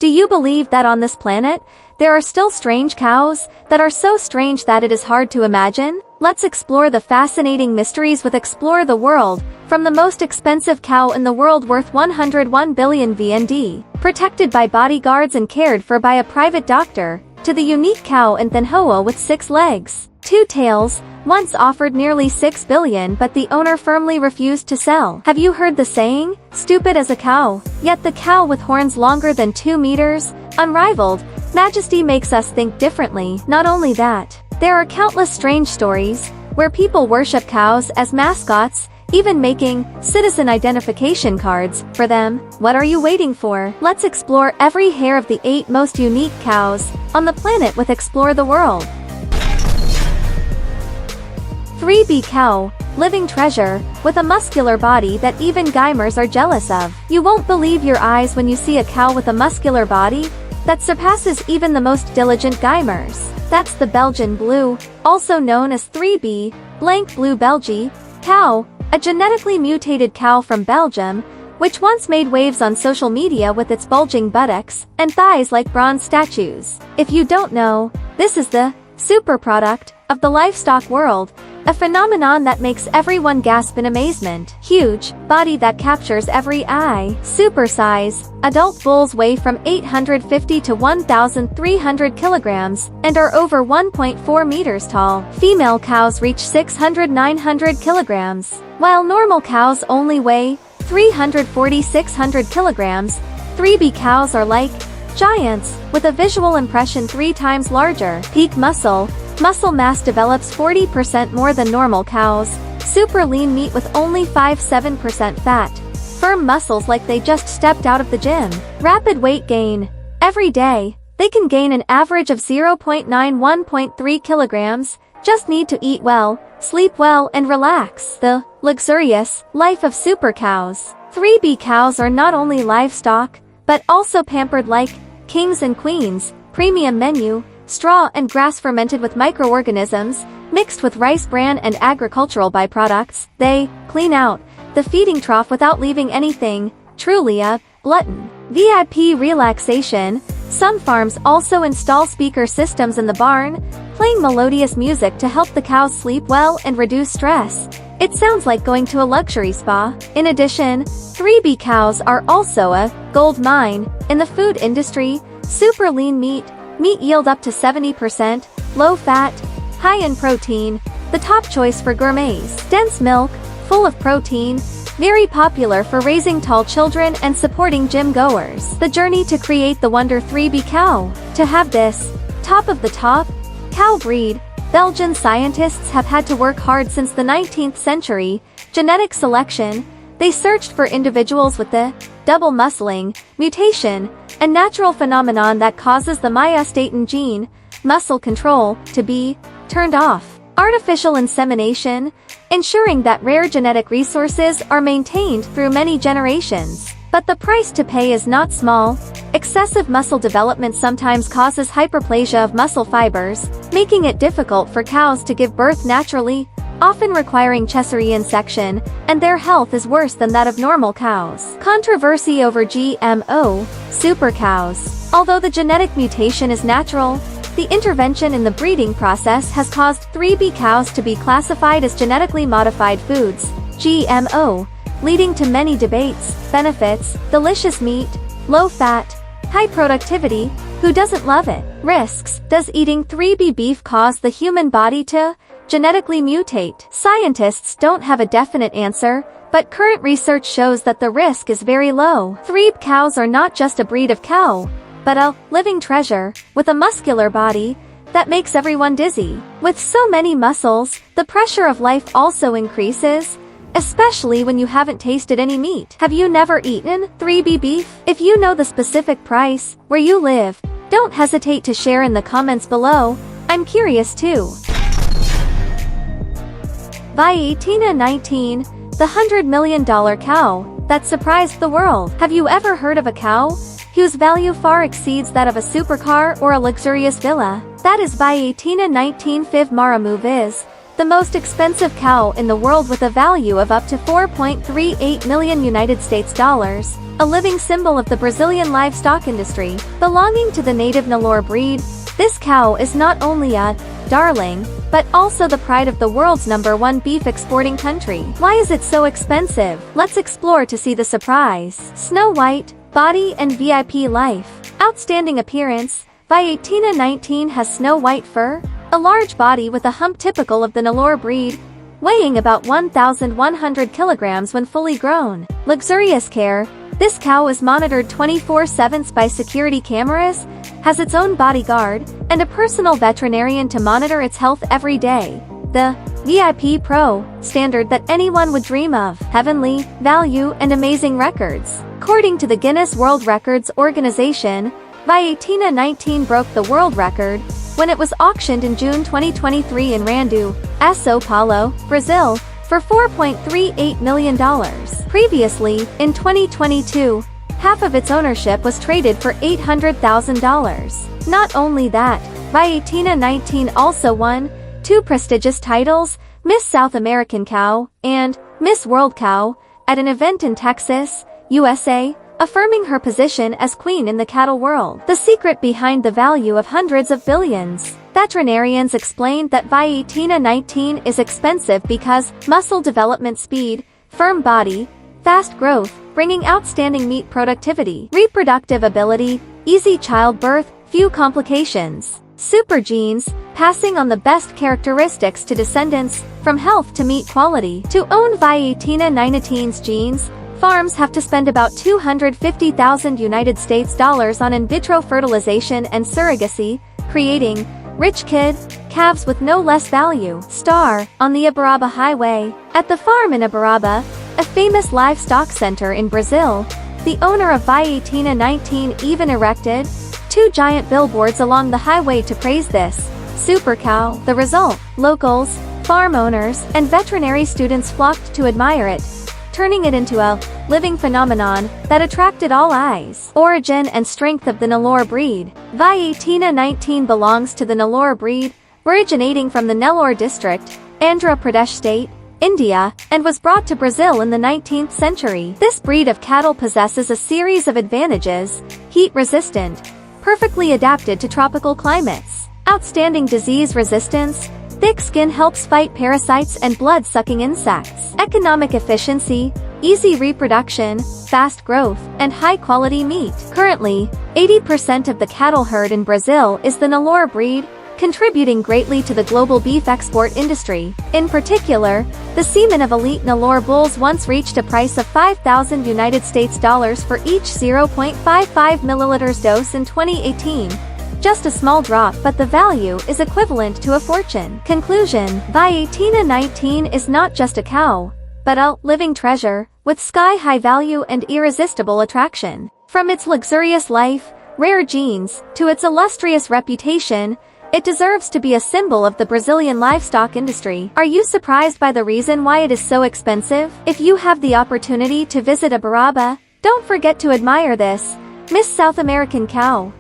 Do you believe that on this planet, there are still strange cows that are so strange that it is hard to imagine? Let's explore the fascinating mysteries with Explore the World, from the most expensive cow in the world worth 101 billion VND, protected by bodyguards and cared for by a private doctor, to the unique cow in Thanh Hoa with 6 legs, 2 tails, once offered nearly 6 billion but the owner firmly refused to sell. Have you heard the saying, stupid as a cow? Yet the cow with horns longer than 2 meters, unrivaled, majesty makes us think differently. Not only that, there are countless strange stories, where people worship cows as mascots, even making citizen identification cards for them. What are you waiting for? Let's explore every hair of the 8 most unique cows on the planet with Explore the World. 3B cow, living treasure, with a muscular body that even gamers are jealous of. You won't believe your eyes when you see a cow with a muscular body that surpasses even the most diligent gamers. That's the Belgian blue, also known as 3B, blank blue Belgie, cow, a genetically mutated cow from Belgium, which once made waves on social media with its bulging buttocks and thighs like bronze statues. If you don't know, this is the super product of the livestock world, a phenomenon that makes everyone gasp in amazement. Huge body that captures every eye. Super size. Adult bulls weigh from 850 to 1,300 kilograms and are over 1.4 meters tall. Female cows reach 600-900 kilograms, while normal cows only weigh 340-600 kilograms. 3B cows are like giants, with a visual impression 3 times larger. Peak muscle mass develops 40% more than normal cows. Super lean meat with only 5-7% fat. Firm muscles like they just stepped out of the gym. Rapid weight gain. Every day, they can gain an average of 0.91.3 kilograms. Just need to eat well, sleep well and relax. The luxurious life of super cows. 3B cows are not only livestock, but also pampered like kings and queens. Premium menu, straw and grass fermented with microorganisms, mixed with rice bran and agricultural byproducts. They clean out the feeding trough without leaving anything. Truly a glutton. VIP relaxation. Some farms also install speaker systems in the barn, playing melodious music to help the cows sleep well and reduce stress. It sounds like going to a luxury spa. In addition, 3B cows are also a gold mine in the food industry. Super lean meat yield up to 70%, low fat, high in protein, the top choice for gourmets. Dense milk, full of protein, very popular for raising tall children and supporting gym goers. The journey to create the wonder 3B cow. To have this top of the top cow breed, Belgian scientists have had to work hard since the 19th century. Genetic selection. They searched for individuals with the double muscling mutation, a natural phenomenon that causes the myostatin gene, muscle control, to be turned off. Artificial insemination, ensuring that rare genetic resources are maintained through many generations. But the price to pay is not small. Excessive muscle development sometimes causes hyperplasia of muscle fibers, making it difficult for cows to give birth naturally, often requiring cesarean section, and their health is worse than that of normal cows. Controversy over GMO super cows. Although the genetic mutation is natural, the intervention in the breeding process has caused 3B cows to be classified as genetically modified foods, GMO, leading to many debates. Benefits: delicious meat, low fat, high productivity. Who doesn't love it? Risks: does eating 3B beef cause the human body to genetically mutate? Scientists don't have a definite answer, but current research shows that the risk is very low. 3B cows are not just a breed of cow, but a living treasure, with a muscular body that makes everyone dizzy. With so many muscles, the pressure of life also increases, especially when you haven't tasted any meat. Have you never eaten 3B beef? If you know the specific price where you live, don't hesitate to share in the comments below. I'm curious too. Viatina 19, the $100 million cow that surprised the world. Have you ever heard of a cow whose value far exceeds that of a supercar or a luxurious villa? That is Viatina 19 Fiv Maramu Viz, the most expensive cow in the world with a value of up to 4.38 million United States dollars, a living symbol of the Brazilian livestock industry. Belonging to the native Nelore breed, this cow is not only a darling, but also the pride of the world's #1 beef exporting country. Why is it so expensive? Let's explore to see the surprise. Snow White, body and VIP life. Outstanding appearance, Viatina 19 has snow white fur, a large body with a hump typical of the Nelore breed, weighing about 1,100 kilograms when fully grown. Luxurious care, this cow is monitored 24/7 by security cameras, has its own bodyguard, and a personal veterinarian to monitor its health every day. The VIP Pro standard that anyone would dream of. Heavenly, value, and amazing records. According to the Guinness World Records Organization, Viatina 19 broke the world record when it was auctioned in June 2023 in Randu, São Paulo, Brazil, for $4.38 million. Previously, in 2022, half of its ownership was traded for $800,000. Not only that, Viatina 19 also won 2 prestigious titles, Miss South American Cow and Miss World Cow, at an event in Texas, USA, affirming her position as queen in the cattle world. The secret behind the value of hundreds of billions. Veterinarians explained that Viatina 19 is expensive because muscle development speed, firm body, fast growth, bringing outstanding meat productivity, reproductive ability, easy childbirth, few complications, super genes, passing on the best characteristics to descendants, from health to meat quality. To own Viatina 19's genes, farms have to spend about $250,000 United States dollars on in vitro fertilization and surrogacy, creating rich calves with no less value. Star, on the Ibaraba Highway. At the farm in Ibaraba, a famous livestock center in Brazil, the owner of Viatina 19 even erected 2 giant billboards along the highway to praise this super cow. The result, locals, farm owners, and veterinary students flocked to admire it, turning it into a living phenomenon that attracted all eyes. Origin and strength of the Nelore breed. Viatina 19 belongs to the Nelore breed, originating from the Nellore district, Andhra Pradesh state, India, and was brought to Brazil in the 19th century. This breed of cattle possesses a series of advantages: heat-resistant, perfectly adapted to tropical climates, outstanding disease resistance, thick skin helps fight parasites and blood-sucking insects, economic efficiency, easy reproduction, fast growth, and high-quality meat. Currently, 80% of the cattle herd in Brazil is the Nelore breed, contributing greatly to the global beef export industry. In particular, the semen of elite Nelore bulls once reached a price of 5,000 United States dollars for each 0.55 milliliters dose in 2018. Just a small drop, but the value is equivalent to a fortune. Conclusion: Viatina 19 is not just a cow, but a living treasure, with sky-high value and irresistible attraction. From its luxurious life, rare genes, to its illustrious reputation, it deserves to be a symbol of the Brazilian livestock industry. Are you surprised by the reason why it is so expensive? If you have the opportunity to visit Ibaraba, don't forget to admire this Miss South American cow.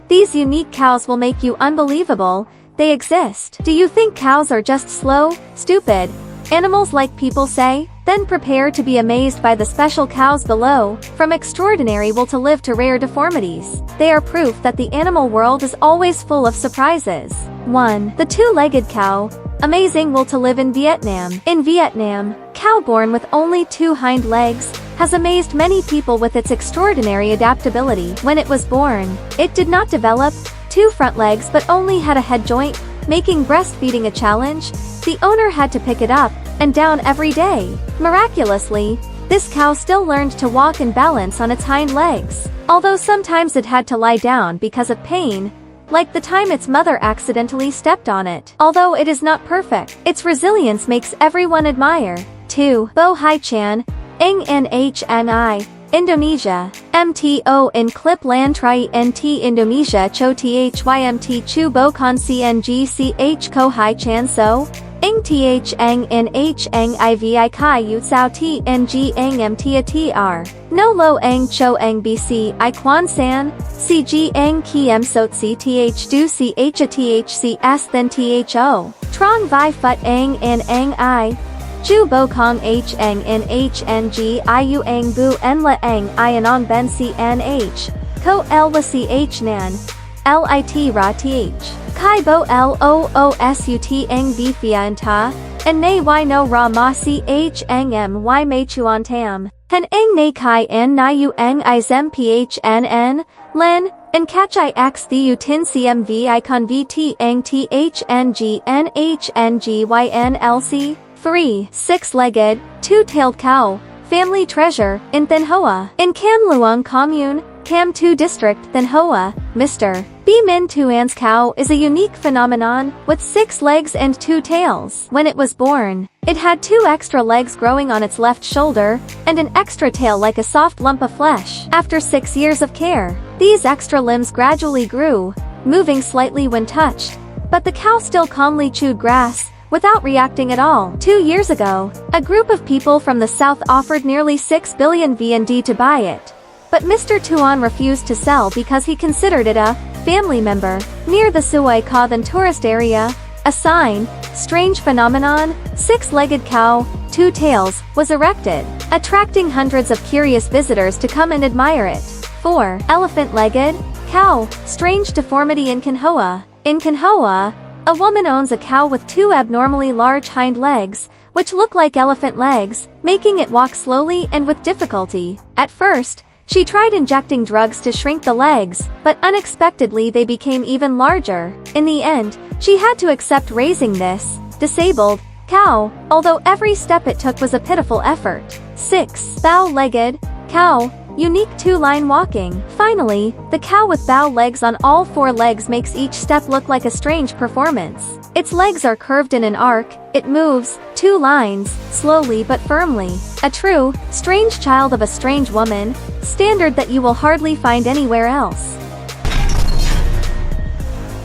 These unique cows will make you unbelievable. They exist. Do you think cows are just slow, stupid animals like people say? Then prepare to be amazed by the special cows below, from extraordinary will to live to rare deformities. They are proof that the animal world is always full of surprises. 1. The two-legged cow. Amazing will to live in Vietnam. In Vietnam, cow born with only 2 hind legs has amazed many people with its extraordinary adaptability. When it was born, it did not develop 2 front legs but only had a head joint, making breastfeeding a challenge. The owner had to pick it up and down every day. Miraculously, this cow still learned to walk and balance on its hind legs, although sometimes it had to lie down because of pain, like the time its mother accidentally stepped on it. Although it is not perfect, its resilience makes everyone admire. 2. Bo Hai Chan, Ng Nhni, Indonesia. MTO in Clip Lan Tri NT Indonesia Cho Thymt Chu Bo Con CNG Ch Ko Hai Chan So, Ing th ang in h ang ivi kai yu sao t ng ang m tia tr. No lo ang cho ang bc I quan san, cg ang kiem sot c th du c h a thc s then tho. Trong vi phut ang in ang I. Ju bo kong h ang in h n g I u ang bu en la ang I anong ben c n h. Ko l la ch nan. Lit ra th. Kai bo l o o s u t ang v fian ta. And nay y no ra ma ch ang m y mei chuan tam. Han ang nay kai n na u ang I zem ph n n. Len. And catch I x the u tin cmv icon vt ang th n g n h n g y n l c. 3. Six-legged, two-tailed cow, family treasure, in Thanh Hoa. In Cam Luang Commune, Cam 2 District, Thanh Hoa, Mr. B. Min Tuan's cow is a unique phenomenon, with 6 legs and 2 tails. When it was born, it had 2 extra legs growing on its left shoulder, and an extra tail like a soft lump of flesh. After 6 years of care, these extra limbs gradually grew, moving slightly when touched. But the cow still calmly chewed grass, without reacting at all. 2 years ago, a group of people from the south offered nearly 6 billion VND to buy it. But Mr. Tuan refused to sell because he considered it a family member. Near the Suai Kathan tourist area, a sign, strange phenomenon, 6-legged cow, 2 tails, was erected, attracting hundreds of curious visitors to come and admire it. 4. Elephant-legged cow, strange deformity in Thanh Hoa. In Thanh Hoa, a woman owns a cow with 2 abnormally large hind legs, which look like elephant legs, making it walk slowly and with difficulty. At first, she tried injecting drugs to shrink the legs, but unexpectedly they became even larger. In the end, she had to accept raising this disabled cow, although every step it took was a pitiful effort. 6. Bow-legged cow, unique 2-line walking. Finally, the cow with bow legs on all 4 legs makes each step look like a strange performance. Its legs are curved in an arc, it moves, 2 lines, slowly but firmly. A true, strange child of a strange woman, standard that you will hardly find anywhere else.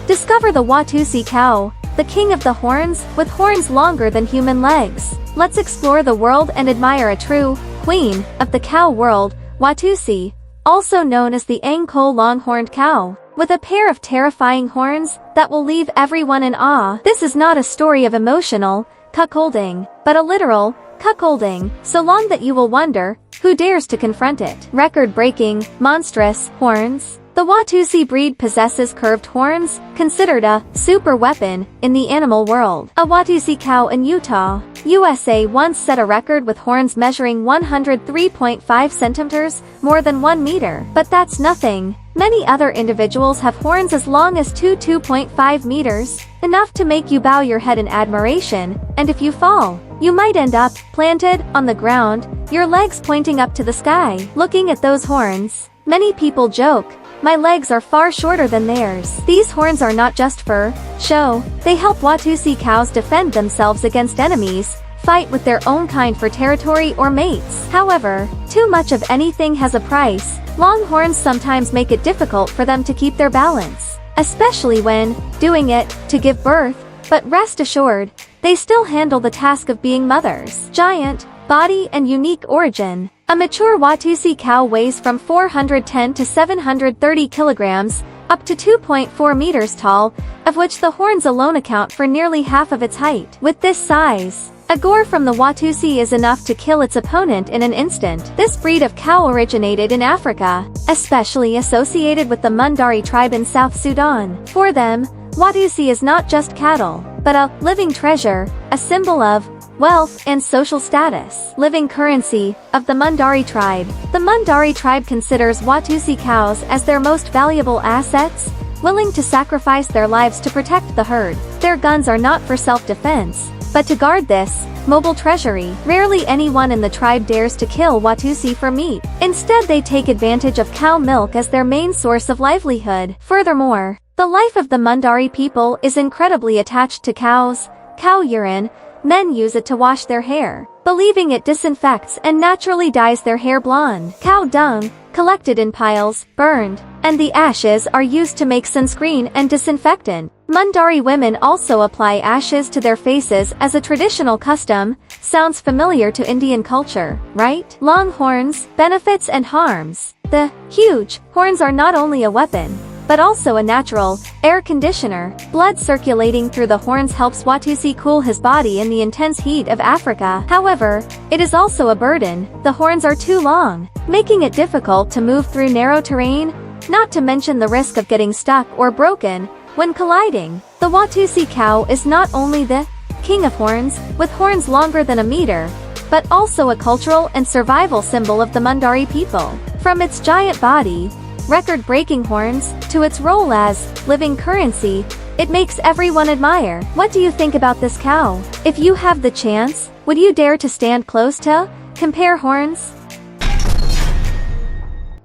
Discover the Watusi cow, the king of the horns, with horns longer than human legs. Let's explore the world and admire a true queen of the cow world, Watusi, also known as the Angkor long-horned cow, with a pair of terrifying horns that will leave everyone in awe. This is not a story of emotional cuckolding, but a literal cuckolding, so long that you will wonder, who dares to confront it? Record-breaking, monstrous horns. The Watusi breed possesses curved horns, considered a super weapon in the animal world. A Watusi cow in Utah, USA once set a record with horns measuring 103.5 centimeters, more than 1 meter. But that's nothing. Many other individuals have horns as long as 2.5 meters, enough to make you bow your head in admiration, and if you fall, you might end up planted on the ground, your legs pointing up to the sky. Looking at those horns, many people joke, my legs are far shorter than theirs. These horns are not just for show, they help Watusi cows defend themselves against enemies, fight with their own kind for territory or mates. However, too much of anything has a price. Long horns sometimes make it difficult for them to keep their balance, especially when doing it to give birth, but rest assured, they still handle the task of being mothers. Giant body and unique origin. A mature Watusi cow weighs from 410 to 730 kilograms, up to 2.4 meters tall, of which the horns alone account for nearly half of its height. With this size, a gore from the Watusi is enough to kill its opponent in an instant. This breed of cow originated in Africa, especially associated with the Mundari tribe in South Sudan. For them, Watusi is not just cattle, but a living treasure, a symbol of wealth and social status. Living currency of the Mundari tribe. The Mundari tribe considers Watusi cows as their most valuable assets, willing to sacrifice their lives to protect the herd. Their guns are not for self-defense, but to guard this mobile treasury. Rarely anyone in the tribe dares to kill Watusi for meat. Instead, they take advantage of cow milk as their main source of livelihood. Furthermore, the life of the Mundari people is incredibly attached to cows. Cow urine, men use it to wash their hair, believing it disinfects and naturally dyes their hair blonde. Cow dung, collected in piles, burned, and the ashes are used to make sunscreen and disinfectant. Mundari women also apply ashes to their faces as a traditional custom. Sounds familiar to Indian culture, right? Long horns, benefits and harms. The huge horns are not only a weapon, but also a natural air conditioner. Blood circulating through the horns helps Watusi cool his body in the intense heat of Africa. However, it is also a burden. The horns are too long, making it difficult to move through narrow terrain, not to mention the risk of getting stuck or broken when colliding. The Watusi cow is not only the king of horns, with horns longer than a meter, but also a cultural and survival symbol of the Mundari people. From its giant body, record-breaking horns, to its role as living currency, it makes everyone admire. What do you think about this cow? If you have the chance, would you dare to stand close to compare horns?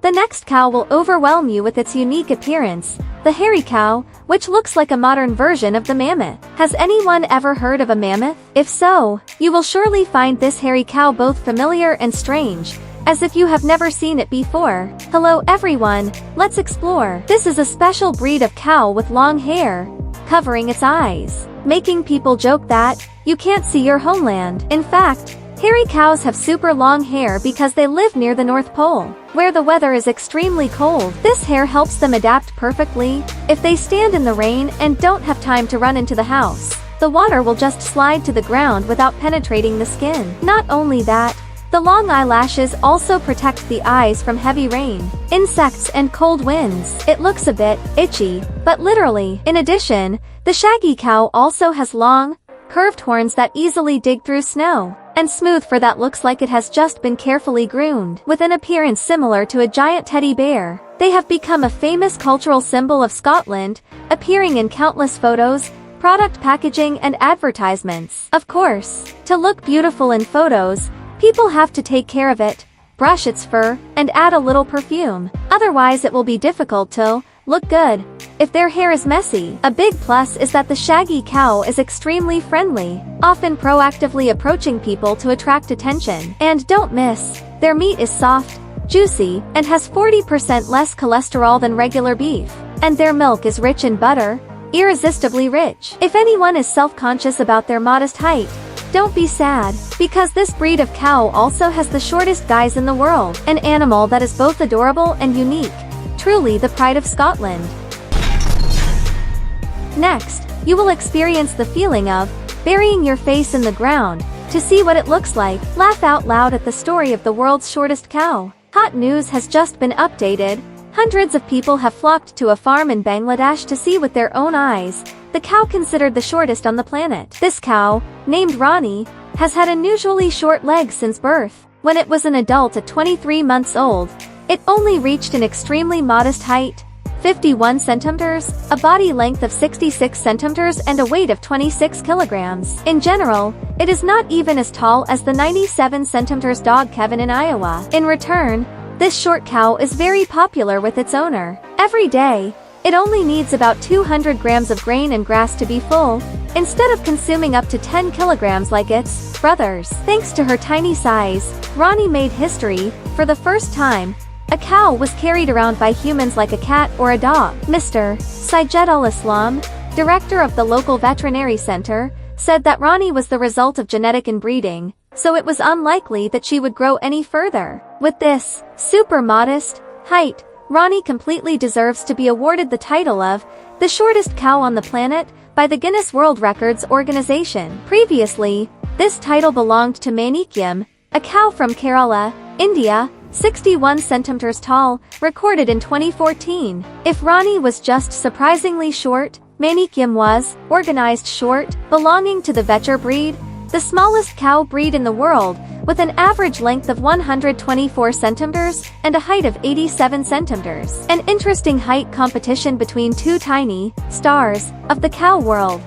The next cow will overwhelm you with its unique appearance, the hairy cow, which looks like a modern version of the mammoth. Has anyone ever heard of a mammoth? If so, you will surely find this hairy cow both familiar and strange, as if you have never seen it before. Hello everyone, let's explore. This is a special breed of cow with long hair, covering its eyes, making people joke that you can't see your homeland. In fact, hairy cows have super long hair because they live near the North Pole, where the weather is extremely cold. This hair helps them adapt perfectly. If they stand in the rain and don't have time to run into the house, the water will just slide to the ground without penetrating the skin. Not only that, the long eyelashes also protect the eyes from heavy rain, insects and cold winds. It looks a bit itchy, but literally. In addition, the shaggy cow also has long, curved horns that easily dig through snow, and smooth fur that looks like it has just been carefully groomed. With an appearance similar to a giant teddy bear, they have become a famous cultural symbol of Scotland, appearing in countless photos, product packaging and advertisements. Of course, to look beautiful in photos, people have to take care of it, brush its fur, and add a little perfume. Otherwise it will be difficult to look good if their hair is messy. A big plus is that the shaggy cow is extremely friendly, often proactively approaching people to attract attention. And don't miss, their meat is soft, juicy, and has 40% less cholesterol than regular beef. And their milk is rich in butter, irresistibly rich. If anyone is self-conscious about their modest height, don't be sad, because this breed of cow also has the shortest guys in the world, an animal that is both adorable and unique, truly the pride of Scotland. Next, you will experience the feeling of burying your face in the ground to see what it looks like. Laugh out loud at the story of the world's shortest cow. Hot news has just been updated. Hundreds of people have flocked to a farm in Bangladesh to see with their own eyes the cow considered the shortest on the planet. This cow, named Ronnie, has had unusually short legs since birth. When it was an adult at 23 months old, it only reached an extremely modest height, 51 centimeters, a body length of 66 centimeters and a weight of 26 kilograms. In general, it is not even as tall as the 97 centimeters dog Kevin in Iowa. In return, this short cow is very popular with its owner. Every day, it only needs about 200 grams of grain and grass to be full, instead of consuming up to 10 kilograms like its brothers. Thanks to her tiny size, Ronnie made history. For the first time, a cow was carried around by humans like a cat or a dog. Mr. Sajed al-Islam, director of the local veterinary center, said that Ronnie was the result of genetic inbreeding, so it was unlikely that she would grow any further. With this super modest height, Ronnie completely deserves to be awarded the title of the shortest cow on the planet by the Guinness World Records organization. Previously, this title belonged to Manikyam, a cow from Kerala, India, 61 centimeters tall, recorded in 2014. If Ronnie was just surprisingly short, Manikyam was organized short, belonging to the Vecher breed, the smallest cow breed in the world, with an average length of 124 centimeters and a height of 87 centimeters. An interesting height competition between two tiny stars of the cow world.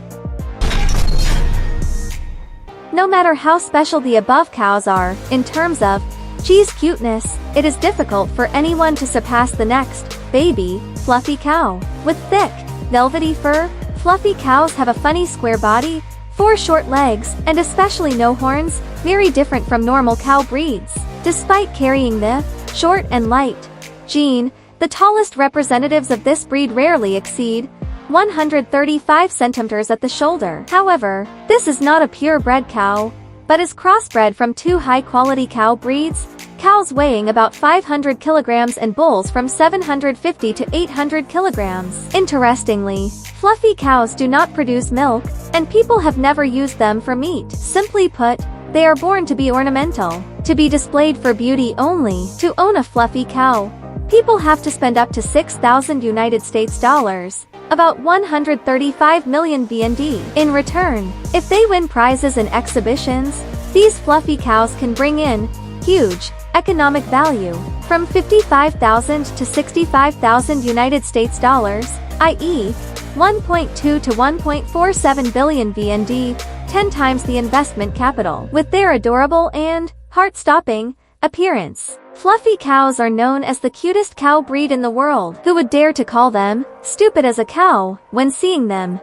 No matter how special the above cows are, in terms of cheese cuteness, it is difficult for anyone to surpass the next baby, fluffy cow. With thick, velvety fur, fluffy cows have a funny square body, 4 short legs, and especially no horns, very different from normal cow breeds. Despite carrying the short and light gene, the tallest representatives of this breed rarely exceed 135 centimeters at the shoulder. However, this is not a purebred cow, but is crossbred from two high-quality cow breeds, cows weighing about 500 kilograms and bulls from 750 to 800 kilograms. Interestingly, fluffy cows do not produce milk, and people have never used them for meat. Simply put, they are born to be ornamental, to be displayed for beauty only. To own a fluffy cow, people have to spend up to $6,000 United States dollars, about 135 million VND. In return, if they win prizes and exhibitions, these fluffy cows can bring in huge economic value, from 55,000 to 65,000 United States dollars, i.e., 1.2 to 1.47 billion VND, 10 times the investment capital. With their adorable and heart-stopping appearance, fluffy cows are known as the cutest cow breed in the world. Who would dare to call them stupid as a cow when seeing them?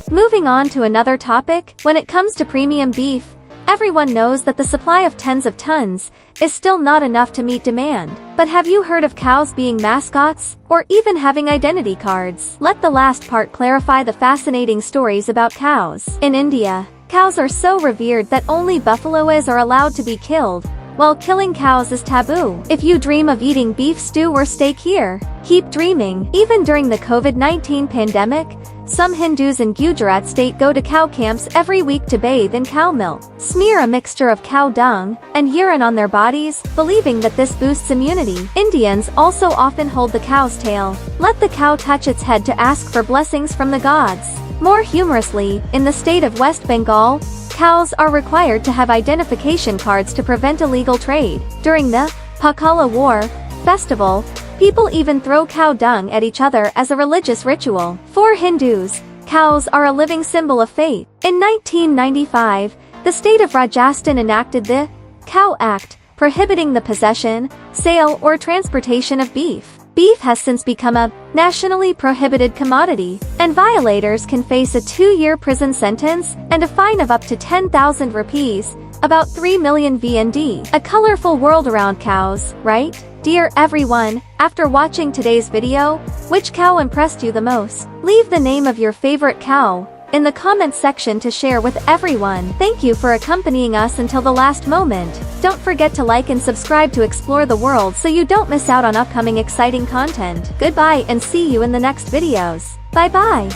Moving on to another topic, when it comes to premium beef, everyone knows that the supply of tens of tons is still not enough to meet demand. But have you heard of cows being mascots, or even having identity cards? Let the last part clarify the fascinating stories about cows. In India, cows are so revered that only buffaloes are allowed to be killed, while killing cows is taboo. If you dream of eating beef stew or steak here, keep dreaming. Even during the COVID-19 pandemic, some Hindus in Gujarat state go to cow camps every week to bathe in cow milk, smear a mixture of cow dung and urine on their bodies, believing that this boosts immunity. Indians also often hold the cow's tail, let the cow touch its head to ask for blessings from the gods. More humorously, in the state of West Bengal, cows are required to have identification cards to prevent illegal trade. During the Pakala War festival, people even throw cow dung at each other as a religious ritual. For Hindus, cows are a living symbol of faith. In 1995, the state of Rajasthan enacted the Cow Act, prohibiting the possession, sale, or transportation of beef. Beef has since become a nationally prohibited commodity, and violators can face a 2-year prison sentence and a fine of up to 10,000 rupees, about 3 million VND. A colorful world around cows, right? Dear everyone, after watching today's video, which cow impressed you the most? Leave the name of your favorite cow in the comments section to share with everyone. Thank you for accompanying us until the last moment. Don't forget to like and subscribe to explore the world so you don't miss out on upcoming exciting content. Goodbye and see you in the next videos. Bye bye.